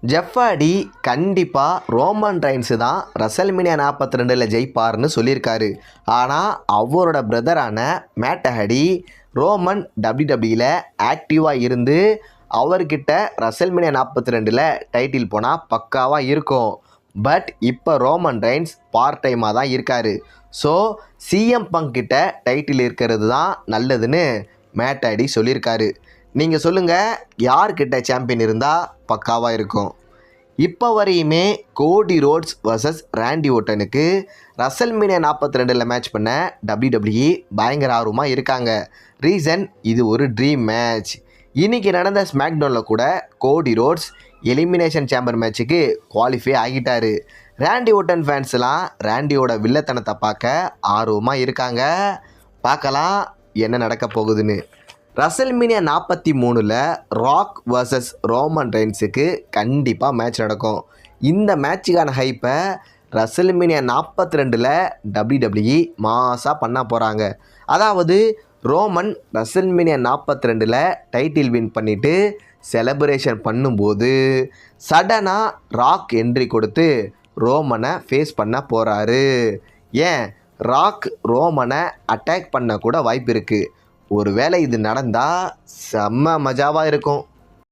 ஜெஃபாடி கண்டிப்பாக Roman Reigns தான் WrestleMania 42ல் ஜெயிப்பார்னு சொல்லியிருக்காரு. ஆனால் அவரோட பிரதரான மேட் ஹார்டி ரோமன் டபிள்யூடபிள்யூல ஆக்டிவாக இருந்து அவர்கிட்ட ரசல்மேனியா 42ல் டைட்டில் போனால் பக்காவாக இருக்கும். பட் இப்போ ரோமன் ரெயின்ஸ் பார்ட் டைமாக தான் இருக்கார். ஸோ சிஎம் பங்க் கிட்ட டைட்டில் இருக்கிறது தான் நல்லதுன்னு மேட் ஹார்டி சொல்லியிருக்காரு. நீங்கள் சொல்லுங்கள், யார்கிட்ட சாம்பியன் இருந்தால் பக்காவாக இருக்கும்? இப்போ வரையுமே கோடி ரோட்ஸ் வர்சஸ் ராண்டி ஓர்டனுக்கு ரசல்மேனியா 42ல் மேட்ச் பண்ண WWE பயங்கர ஆர்வமாக இருக்காங்க. ரீசன், இது ஒரு ட்ரீம் மேட்ச். இன்றைக்கி நடந்த ஸ்மாக்டவுனில் கூட கோடி ரோட்ஸ் எலிமினேஷன் சேம்பர் மேட்ச்சுக்கு குவாலிஃபை ஆகிட்டார். ராண்டி ஓர்டன் ஃபேன்ஸ்லாம் ராண்டியோட வில்லத்தனத்தை பார்க்க ஆர்வமாக இருக்காங்க. பார்க்கலாம் என்ன நடக்க போகுதுன்னு. ரசல்மேனியா 43ல் ராக் வர்சஸ் ரோமன் ரெயின்ஸுக்கு கண்டிப்பாக மேட்ச் நடக்கும். இந்த மேட்சுக்கான ஹைப்பை ரசல்மேனியா 42ல் WWE மாசாக பண்ண போகிறாங்க. அதாவது ரோமன் ரசல்மேனியா 42ல் டைட்டில் வின் பண்ணிவிட்டு செலப்ரேஷன் பண்ணும்போது சடனாக ராக் என்ட்ரி கொடுத்து ரோமனை ஃபேஸ் பண்ண போகிறாரு. ஏன், ராக் ரோமனை அட்டாக் பண்ண கூட வாய்ப்பு இருக்குது. ஒருவேளை இது நடந்தால் செம்ம மஜாவாக இருக்கும்.